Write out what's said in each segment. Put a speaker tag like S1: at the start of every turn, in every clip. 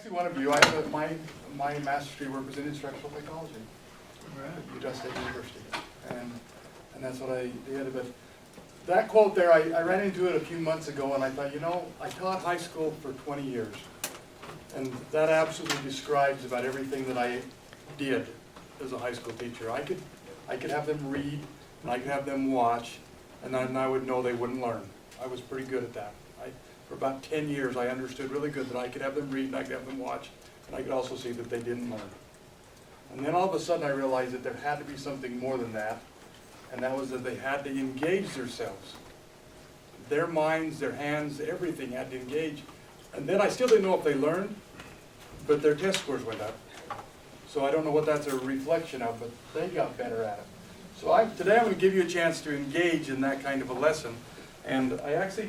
S1: actually one of you. My master's degree work was in instructional technology at Utah State University, and that's what I did. But that quote there, I ran into it a few months ago, and I thought, you know, I taught high school for 20 years, and that absolutely describes about everything that I did as a high school teacher. I could have them read, and I could have them watch, and then I would know they wouldn't learn. I was pretty good at that. For about 10 years, I understood really good that I could have them read, and I could have them watch, and I could also see that they didn't learn. And then all of a sudden I realized that there had to be something more than that, and that was that they had to engage themselves. Their minds, their hands, everything had to engage. And then I still didn't know if they learned, but their test scores went up. So I don't know what that's a reflection of, but they got better at it. So today I'm going to give you a chance to engage in that kind of a lesson. And I actually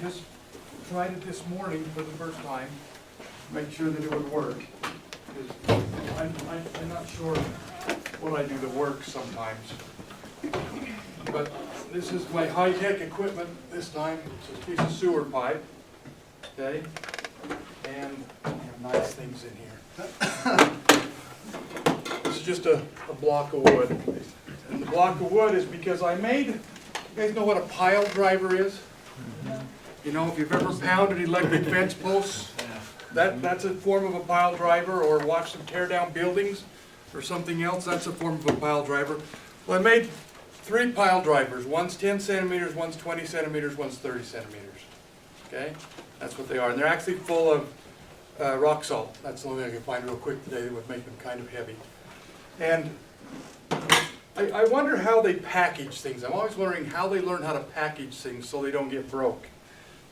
S1: just tried it this morning for the first time to make sure that it would work. Because I'm not sure what I do that works sometimes. But this is my high-tech equipment this time. It's a piece of sewer pipe. Okay? And I have nice things in here. This is just a block of wood. And the block of wood is because I made, you guys know what a pile driver is? You know, if you've ever pounded electric fence posts, that's a form of a pile driver, or watched them tear down buildings or something else, that's a form of a pile driver. Well, I made 3 pile drivers. One's 10 centimeters, one's 20 centimeters, one's 30 centimeters. Okay? That's what they are. And they're actually full of rock salt. That's the only thing I can find real quick today that would make them kind of heavy. And I wonder how they package things. I'm always wondering how they learn how to package things so they don't get broke.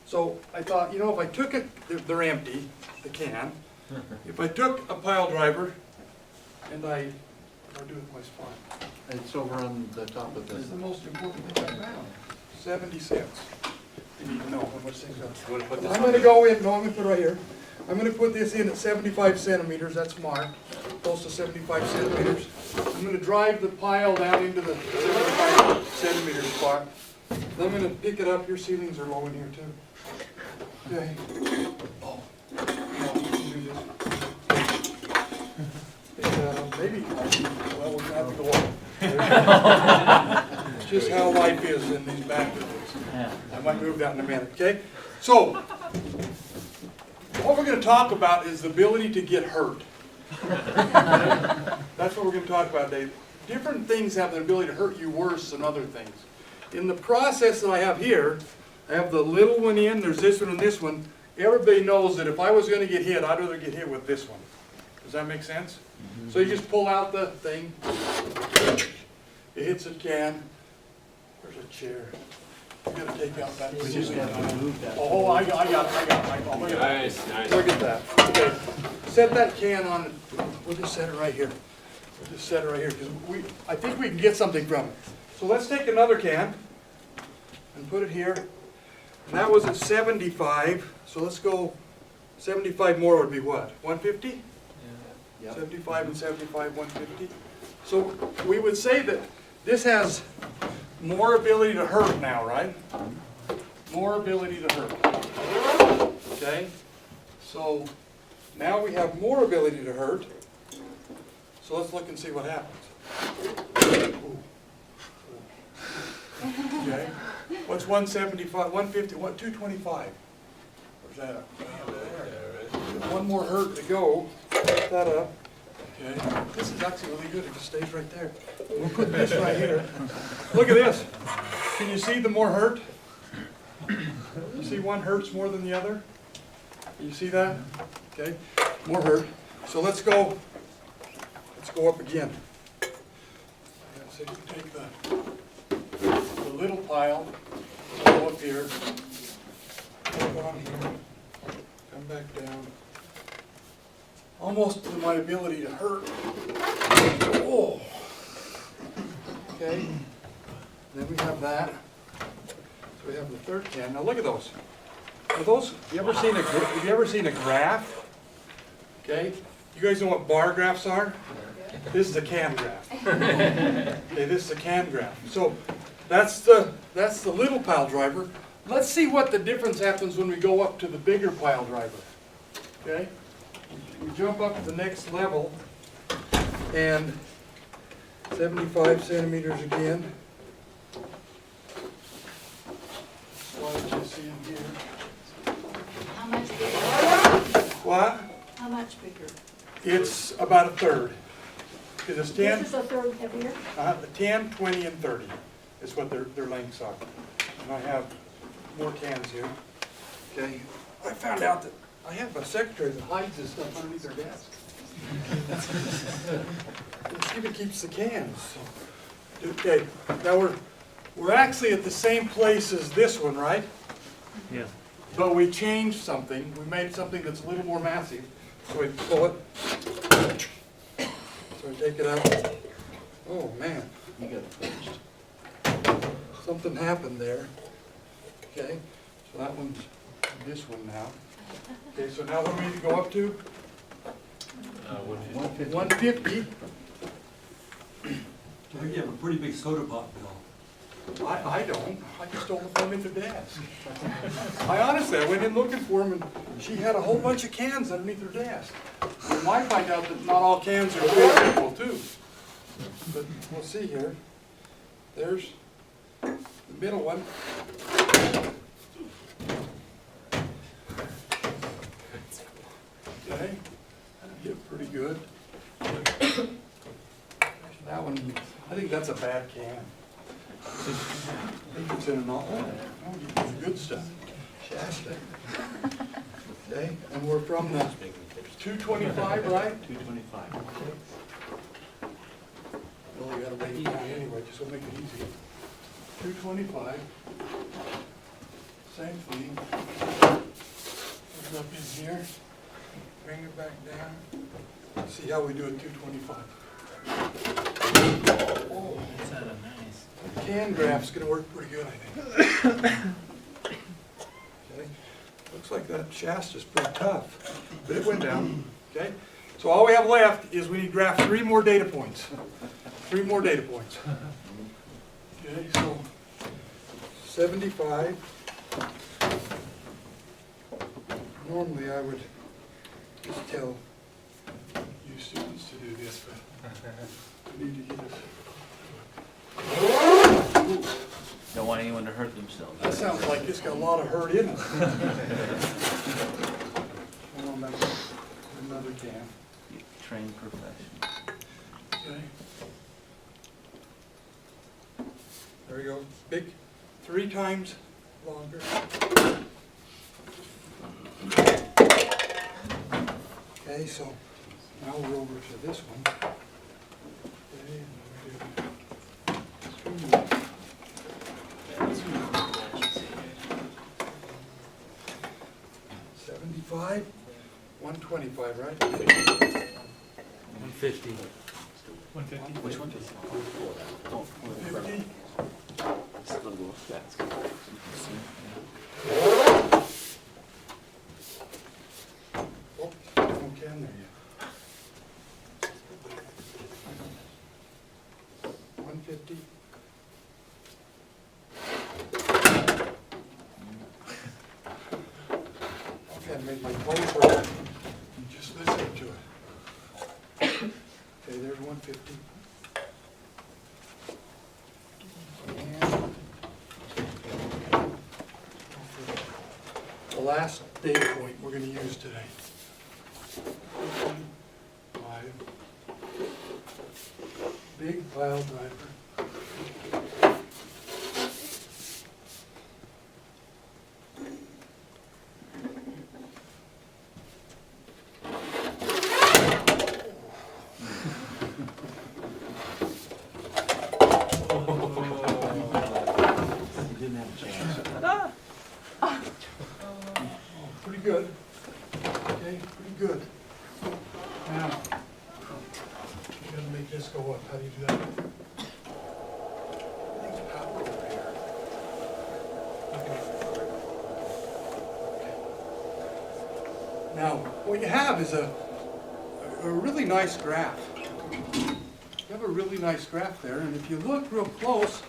S1: So I thought, you know, if I took it, they're empty, the can. If I took a pile driver and I'll do it with my spine.
S2: It's over on the top of
S1: This is
S2: this.
S1: the most important thing I found. 70 cents. You need to know how much things are. I'm going to go in, no, I'm going to put it right here. I'm going to put this in at 75 centimeters, that's marked, close to 75 centimeters. I'm going to drive the pile down into the 75 centimeter spot. Then I'm going to pick it up. Your ceilings are low in here too. Okay. Oh, no, we can do this. Maybe, well, we're going to have to go up. It's just how life is in these back buildings. I might move that in a minute, okay? So, what we're going to talk about is the ability to get hurt. That's what we're going to talk about today. Different things have the ability to hurt you worse than other things. In the process that I have here, I have the little one in, there's this one and this one. Everybody knows that if I was going to get hit, I'd rather get hit with this one. Does that make sense? Mm-hmm. So you just pull out the thing. It hits a can. There's a chair. You got to take out that.
S2: We just have to move that.
S1: Oh, I got it. Oh, look at that. Look at that. Okay. Set that can on. We'll just set it right here. We'll just set it right here because I think we can get something from it. So let's take another can and put it here. And that was at 75. So let's go 75 more would be what? 150?
S2: Yeah.
S1: 75 and 75, 150. So we would say that this has more ability to hurt now, right? More ability to hurt. Okay? So now we have more ability to hurt. So let's look and see what happens. Okay? What's 175, 150, what, 225? Where's that up? One more hurt to go. Put that up. Okay. This is actually really good. It just stays right there. We'll put this right here. Look at this. Can you see the more hurt? You see one hurts more than the other? You see that? Okay. More hurt. So let's go up again. So you can take the little pile, go up here, go on here, come back down. Almost to my ability to hurt. Oh. Okay. Then we have that. So we have the third can. Now look at those. Are those? Have you ever seen a graph? Okay. You guys know what bar graphs are? This is a can graph. Okay. This is a can graph. So that's the little pile driver. Let's see what the difference happens when we go up to the bigger pile driver. Okay. we jump up to the next level, and 75 centimeters again. What you see in here.
S3: How much bigger?
S1: What?
S3: How much bigger?
S1: It's about a third. Because it's 10,
S3: This is a third heavier?
S1: 10, 20, and 30 is what their lengths are. And I have more cans here. Okay. I found out that I have a secretary that hides this stuff underneath her desk. It even keeps the cans. Okay, now we're actually at the same place as this one, right?
S4: Yeah.
S1: But we changed something. We made something that's a little more massive. So we pull it. So we take it out. Oh, man.
S2: You got it finished.
S1: Something happened there. Okay, so that one's this one now. Okay, so now what do we need to go up to?
S2: 150.
S1: 150.
S5: I think you have a pretty big soda pop, Bill.
S1: I don't. I just stole it from their desk. I honestly, I went in looking for them, and she had a whole bunch of cans underneath her desk. We might find out that not all cans are created equal too. But we'll see here. There's the middle one. Okay, that'll get pretty good. That one, I think that's a bad can. I think it's in an all, oh, you get the good stuff. Shasta. Okay, and we're from the 225, right?
S2: 225.
S1: Well, you gotta write it down anyway, just to make it easy. 225. Same thing. Put it up in here. Bring it back down. See how we do at 225. Oh,
S4: Nice.
S1: can graph's gonna work pretty good, I think. Okay. Looks like that Shasta's pretty tough, but it went down. Okay. So all we have left is we need to graph 3 more data points. 3 more data points. Okay, so 75. Normally I would just tell you students to do this, but I need to get it.
S4: Don't want anyone to hurt themselves.
S1: That sounds like it's got a lot of hurt in it. Hold on, that's another can.
S4: Trained professional.
S1: Okay. There we go. Big, 3 times longer. Okay, so now we're over to this one. Okay, and we do 75, 125, right?
S4: 150. 150. Which one?
S1: 50. Oh, no can there yet. 150. Okay, I made my voice right. Just listen to it. Okay, there's 150. And the last data point we're going to use today. 5. Big pile driver.
S2: You didn't have a chance.
S1: Pretty good. Okay, pretty good. Now, you gotta make this go up. How do you do that? I think it's power over here. Okay. Now, what you have is a really nice graph. You have a really nice graph there, and if you look real close,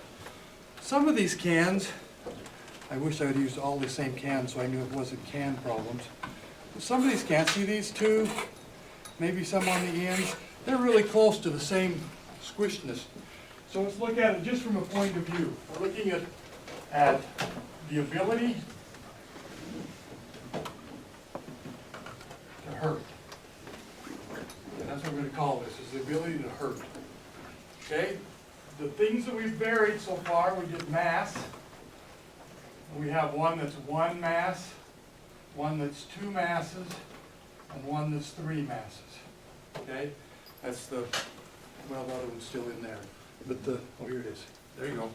S1: some of these cans, I wish I had used all the same cans so I knew it wasn't can problems. some of these can't see these two, maybe some on the ends. They're really close to the same squishness. So let's look at it just from a point of view. We're looking at the ability to hurt. And that's what we're going to call this, is the ability to hurt. Okay? The things that we've varied so far, we did mass. We have one that's one mass, one that's two masses, and one that's three masses. Okay? That's the, well, the other one's still in there. But the, oh, here it is. There you go.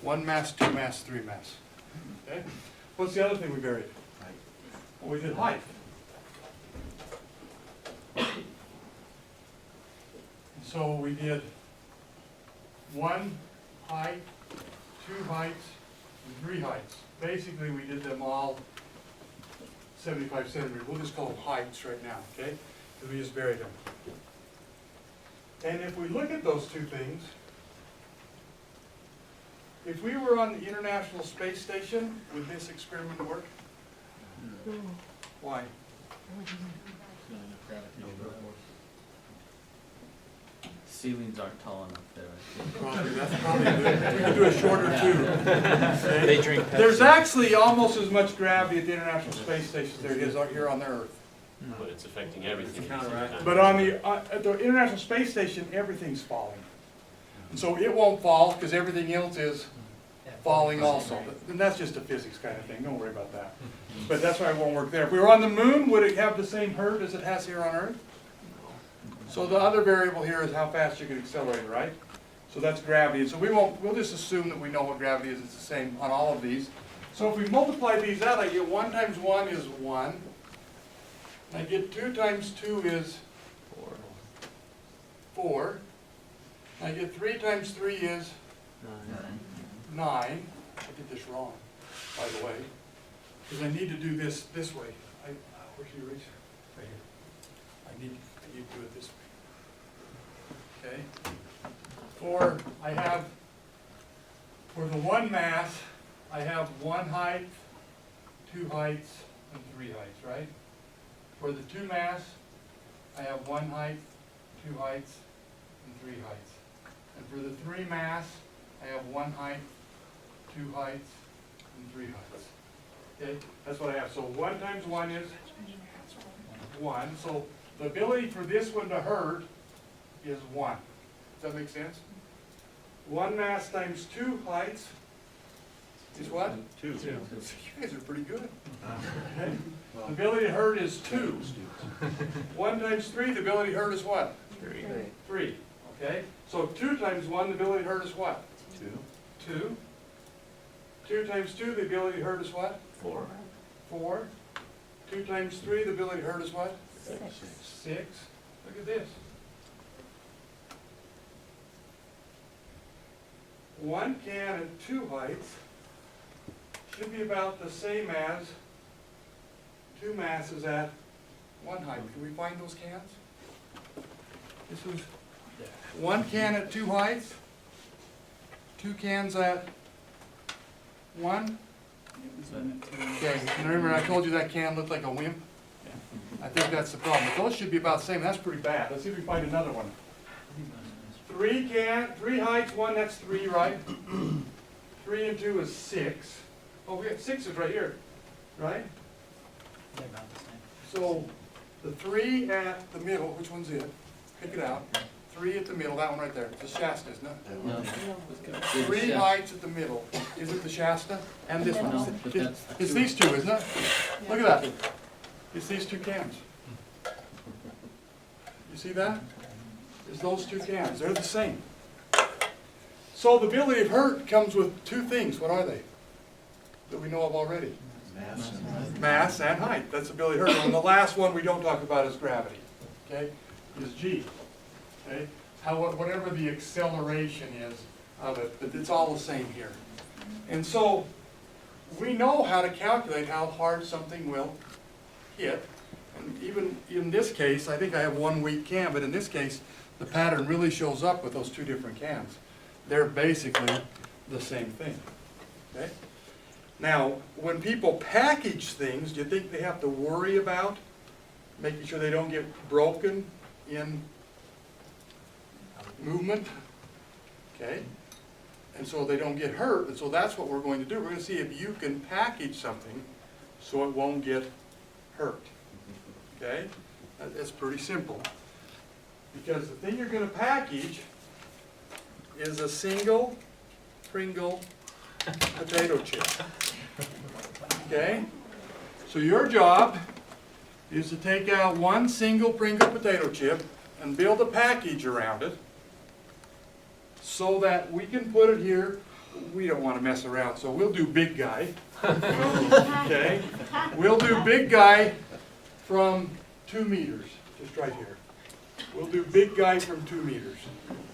S1: One mass, two mass, three mass. Okay? What's the other thing we varied? Well, we did height. So we did one height, two heights, and three heights. Basically, we did them all 75 centimeters. We'll just call them heights right now, okay? Because we just varied them. And if we look at those two things, if we were on the International Space Station, would this experiment work? Why?
S4: Ceilings aren't tall enough there, I think.
S1: Probably, that's probably good. We could do a shorter tube. Okay?
S2: They drink Pepsi.
S1: There's actually almost as much gravity at the International Space Station as there is here on the Earth.
S6: But it's affecting everything.
S1: But on the, at the International Space Station, everything's falling. And so it won't fall because everything else is falling also. And that's just a physics kind of thing, don't worry about that. But that's why it won't work there. If we were on the moon, would it have the same hurt as it has here on Earth? So the other variable here is how fast you can accelerate, right? So that's gravity. And so we'll just assume that we know what gravity is. It's the same on all of these. So if we multiply these out, I get 1 times 1 is 1. I get 2 times 2 is 4. I get 3 times 3 is 9. I did this wrong, by the way, because I need to do this way. Where's your eraser? Right here. I need to do it this way. Okay. For the one mass, I have 1 height, 2 heights, and 3 heights, right? For the 2 mass, I have 1 height, 2 heights, and 3 heights. And for the 3 mass, I have 1 height, 2 heights, and 3 heights. Okay, that's what I have. So 1 times 1 is 1. So the ability for this one to hurt is 1. Does that make sense? 1 mass times 2 heights is what?
S2: 2.
S1: You guys are pretty good. Okay. The ability to hurt is 2. 1 times 3, the ability to hurt is what? 3. Okay? So 2 times 1, the ability to hurt is what? 2. 2 times 2, the ability to hurt is what?
S2: 4.
S1: 4. 2 times 3, the ability to hurt is what?
S3: 6.
S1: 6. Look at this. 1 can and 2 heights should be about the same as 2 masses at 1 height. Can we find those cans? This was 1 can at 2 heights, 2 cans at 1. Okay, and remember I told you that can looked like a wimp? I think that's the problem. But those should be about the same. That's pretty bad. Let's see if we can find another one. 3 heights, 1, that's 3, right? 3 and 2 is 6. Oh, we got 6 is right here, right? So the 3 at the middle, which one's it? Pick it out. 3 at the middle, that one right there. It's the Shasta, isn't it?
S4: No.
S1: 3 heights at the middle. Is it the Shasta? And this one?
S4: No, but
S1: It's
S4: that's
S1: it's these two, isn't it? Look at that. It's these 2 cans. You see that? It's those 2 cans. They're the same. So the ability of hurt comes with 2 things. What are they? That we know of already. Mass and height. That's the ability of hurt. And the last one we don't talk about is gravity. Okay? Is G. Okay? Whatever the acceleration is of it, but it's all the same here. And so we know how to calculate how hard something will hit. And even in this case, I think I have 1 weak can, but in this case, the pattern really shows up with those 2 different cans. They're basically the same thing. Okay? Now, when people package things, do you think they have to worry about making sure they don't get broken in movement, okay? And so they don't get hurt, and so that's what we're going to do. We're going to see if you can package something so it won't get hurt, okay? It's pretty simple. Because the thing you're going to package is a single Pringle potato chip, okay? So your job is to take out one single Pringle potato chip and build a package around it so that we can put it here. We don't want to mess around, so we'll do big guy. Okay? We'll do big guy from 2 meters, just right here. We'll do big guy from 2 meters.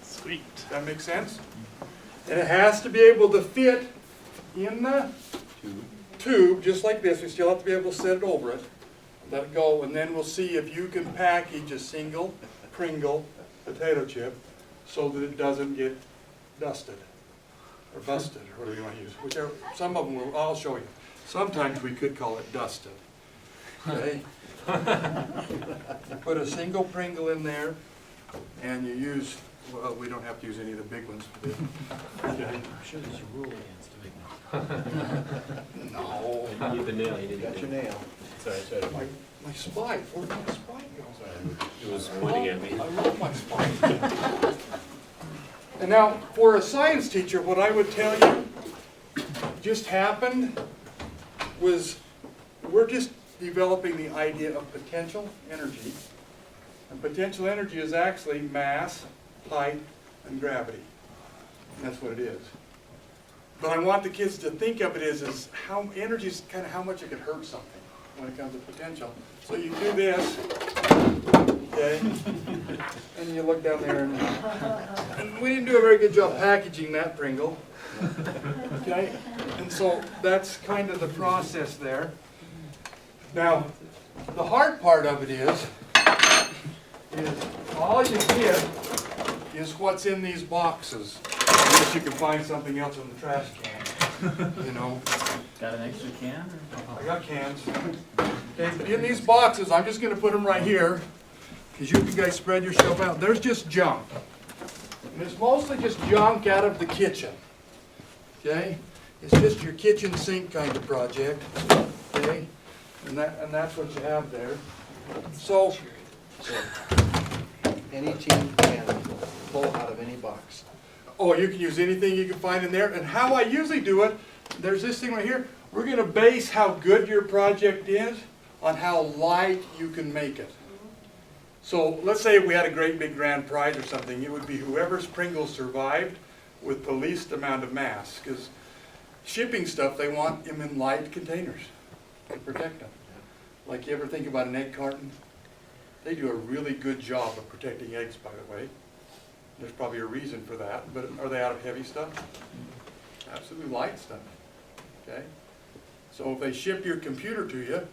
S2: Sweet.
S1: That make sense? And it has to be able to fit in the tube, just like this. We still have to be able to set it over it. Let it go, and then we'll see if you can package a single Pringle potato chip so that it doesn't get dusted or busted, or whatever you want to use. Whichever, some of them will, I'll show you. Sometimes we could call it dusted. Okay? You put a single Pringle in there, and you use, well, we don't have to use any of the big ones for this. Okay.
S2: I'm sure there's a rule against doing that.
S1: No.
S6: You hit the nail, you
S2: You
S6: didn't
S2: got your
S6: hit
S2: nail.
S6: Sorry.
S1: My spike, where'd my spike go?
S6: It was pointing at me.
S1: I love my spike. And now, for a science teacher, what I would tell you just happened was we're just developing the idea of potential energy. And potential energy is actually mass, height, and gravity. And that's what it is. But I want the kids to think of it as how energy is kind of how much it could hurt something when it comes to potential. So you do this, okay, and you look down there, and we didn't do a very good job packaging that Pringle, okay? And so that's kind of the process there. Now, the hard part of it is all you get is what's in these boxes. Unless you can find something else in the trash can, you know.
S4: Got an extra can?
S1: I got cans. Okay, in these boxes, I'm just going to put them right here, because you guys spread yourself out. There's just junk. And it's mostly just junk out of the kitchen. Okay? It's just your kitchen sink kind of project. Okay? And that's what you have there. So,
S2: Any team can pull out of any box.
S1: oh, you can use anything you can find in there. And how I usually do it, there's this thing right here. We're going to base how good your project is on how light you can make it. So let's say we had a great big grand prize or something. It would be whoever's Pringles survived with the least amount of mass. Because shipping stuff, they want them in light containers to protect them. Like you ever think about an egg carton? They do a really good job of protecting eggs, by the way. There's probably a reason for that, but are they out of heavy stuff? Absolutely light stuff, okay? So if they ship your computer to you,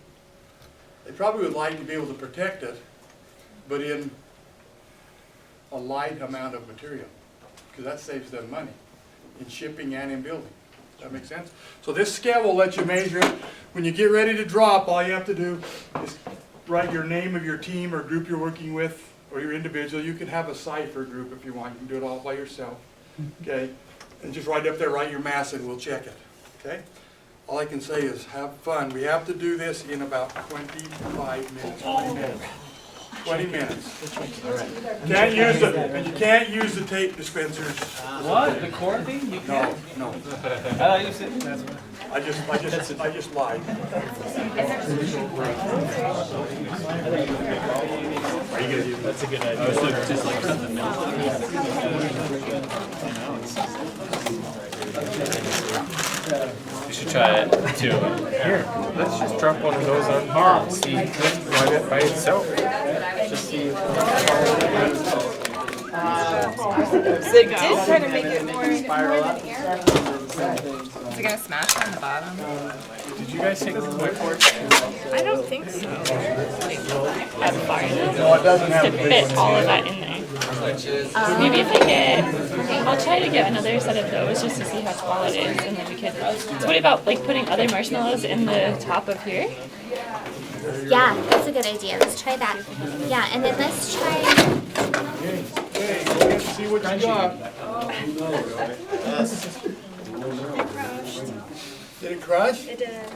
S1: they probably would like to be able to protect it, but in a light amount of material, because that saves them money in shipping and in building. Does that make sense? So this scale will let you measure it. When you get ready to drop, all you have to do is write your name of your team or group you're working with, or your individual. You can have a cipher group if you want. You can do it all by yourself, okay? And just write up there, write your mass, and we'll check it, okay? All I can say is have fun. We have to do this in about 25 minutes, 20 minutes. 20 minutes. Can't use it. You can't use the tape dispensers.
S4: What? The core thing? You
S1: No,
S4: can't?
S1: no.
S4: I thought you said.
S1: I just lied.
S6: That's a good idea. I was like, just like something You should try it too.
S7: Here, let's just drop one of those on here and see run it by itself. Just see.
S8: They did try to make it more than air. Is it gonna smash on the bottom?
S7: Did you guys take the whiteboard?
S8: I don't think so.
S9: As far enough
S1: No, it doesn't have
S9: to
S1: a big
S9: fit
S1: one.
S9: all of that in there. Maybe if I get, I'll try to get another set of those just to see how tall it is, and then we could. So what about like putting other marshmallows in the top of here?
S10: Yeah, that's a good idea. Let's try that. Yeah, and then let's try.
S1: Okay, go ahead and see what you got. Did it crush?
S8: It did.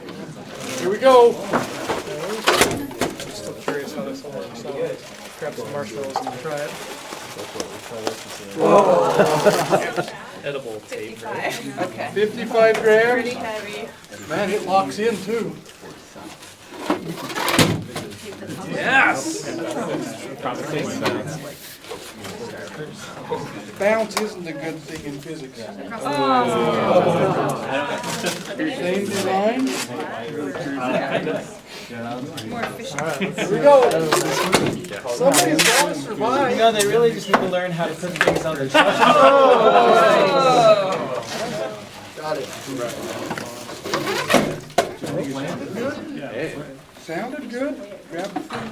S1: Here we go.
S7: I'm still curious how this will work, so grab some marshmallows and try it.
S6: Edible tape, right?
S8: 55. Okay.
S1: 55
S8: Pretty
S1: grams.
S8: heavy.
S1: Man, it locks in too.
S6: Yes!
S1: Bounce isn't a good thing in physics. Same design.
S8: More efficient.
S1: Here we go. Somebody's got to survive.
S2: No, they really just need to learn how to put things on their shelf.
S1: Got it. Sounded good. Grab the thing.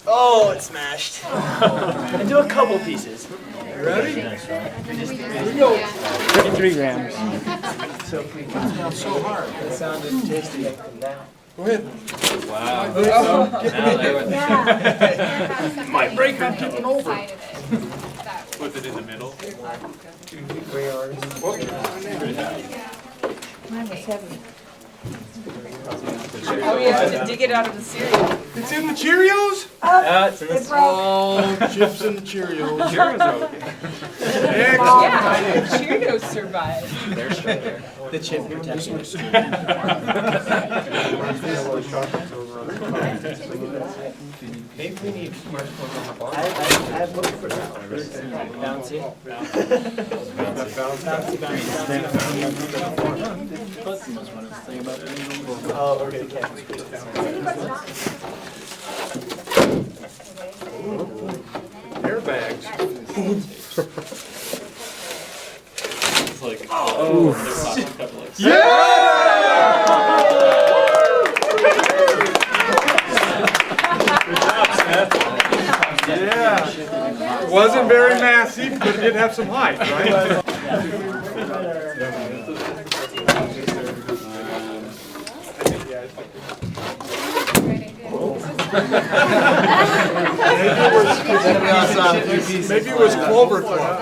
S2: Oh, it's smashed. And do a couple pieces.
S1: Ready? Here we go.
S2: 33 grams. So hard. It sounded tasty.
S1: Go ahead.
S4: Wow.
S1: Oh,
S4: Now they were
S1: might break on tipping over.
S6: Put it in the middle.
S8: Oh, yeah, dig it out of the cereal.
S1: It's in the Cheerios? Oh, chips in the Cheerios.
S6: Cheerios are okay.
S1: Excellent.
S8: Yeah, Cheerios survived.
S2: The chip protection.
S6: Maybe we need marshmallows on the bottom.
S2: I've looked for that one. Bouncy.
S4: That's the most wonderful thing about it.
S2: Oh, okay.
S1: Airbags.
S6: It's like, oh, they're popping a couple of.
S1: Yeah. Wasn't very massive, but it did have some height, right? Maybe it was Clover Club.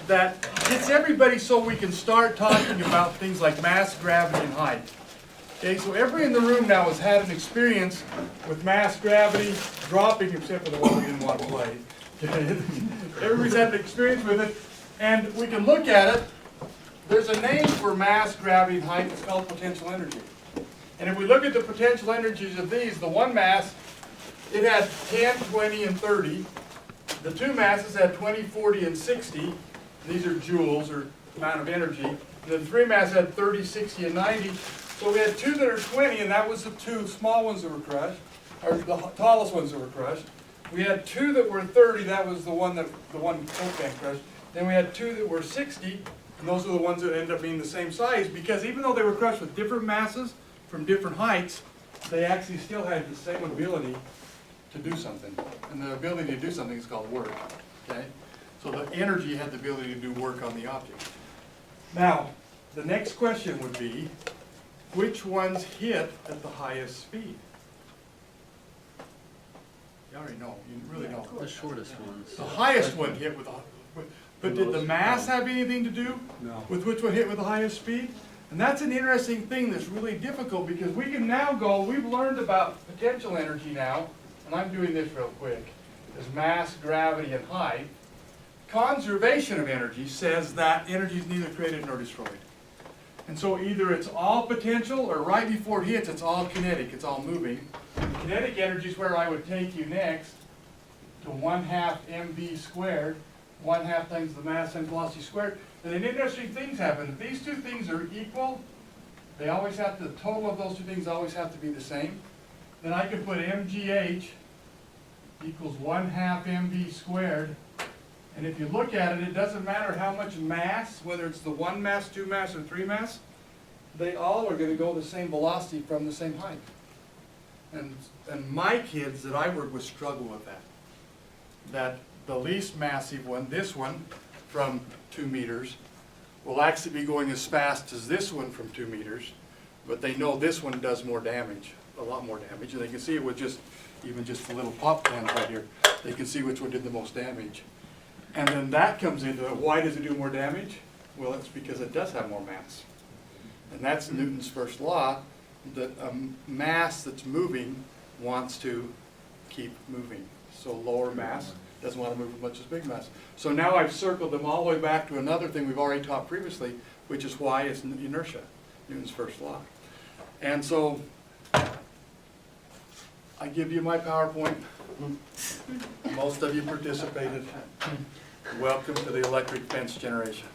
S1: That gets everybody so we can start talking about things like mass, gravity, and height. Okay, so everybody in the room now has had an experience with mass, gravity, dropping, except for the one we didn't want to play. Everybody's had an experience with it, and we can look at it. There's a name for mass, gravity, and height. It's called potential energy. And if we look at the potential energies of these, the one mass, it had 10, 20, and 30. The two masses had 20, 40, and 60. These are joules, or amount of energy. And the three mass had 30, 60, and 90. So we had two that are 20, and that was the two small ones that were crushed, or the tallest ones that were crushed. We had two that were 30, that was the one Coke can crushed. Then we had two that were 60, and those are the ones that end up being the same size, because even though they were crushed with different masses from different heights, they actually still had the same ability to do something. And the ability to do something is called work, okay? So the energy had the ability to do work on the object. Now, the next question would be, which ones hit at the highest speed? You already know, you really know.
S4: The shortest ones.
S1: The highest one hit with, but did the mass have anything to do with which one hit with the highest speed? And that's an interesting thing that's really difficult, because we can now go, we've learned about potential energy now, and I'm doing this real quick, is mass, gravity, and height. Conservation of energy says that energy is neither created nor destroyed. And so either it's all potential, or right before it hits, it's all kinetic, it's all moving. Kinetic energy is where I would take you next to 1/2 mv squared, 1/2 times the mass and velocity squared. And then interesting things happen. If these two things are equal, they always have to, the total of those two things always have to be the same. Then I can put mgh equals 1/2 mv squared. And if you look at it, it doesn't matter how much mass, whether it's the one mass, two mass, or three mass, they all are gonna go the same velocity from the same height. And my kids that I work with struggle with that. That the least massive one, this one from 2 meters, will actually be going as fast as this one from 2 meters, but they know this one does more damage, a lot more damage, and they can see it with just, even just the little pop cans right here, they can see which one did the most damage. And then that comes into it, why does it do more damage? Well, it's because it does have more mass. And that's Newton's first law, that a mass that's moving wants to keep moving. So lower mass doesn't want to move as much as big mass. So now I've circled them all the way back to another thing we've already taught previously, which is why it's inertia, Newton's first law. And so I give you my PowerPoint. Most of you participated. Welcome to the electric fence generation.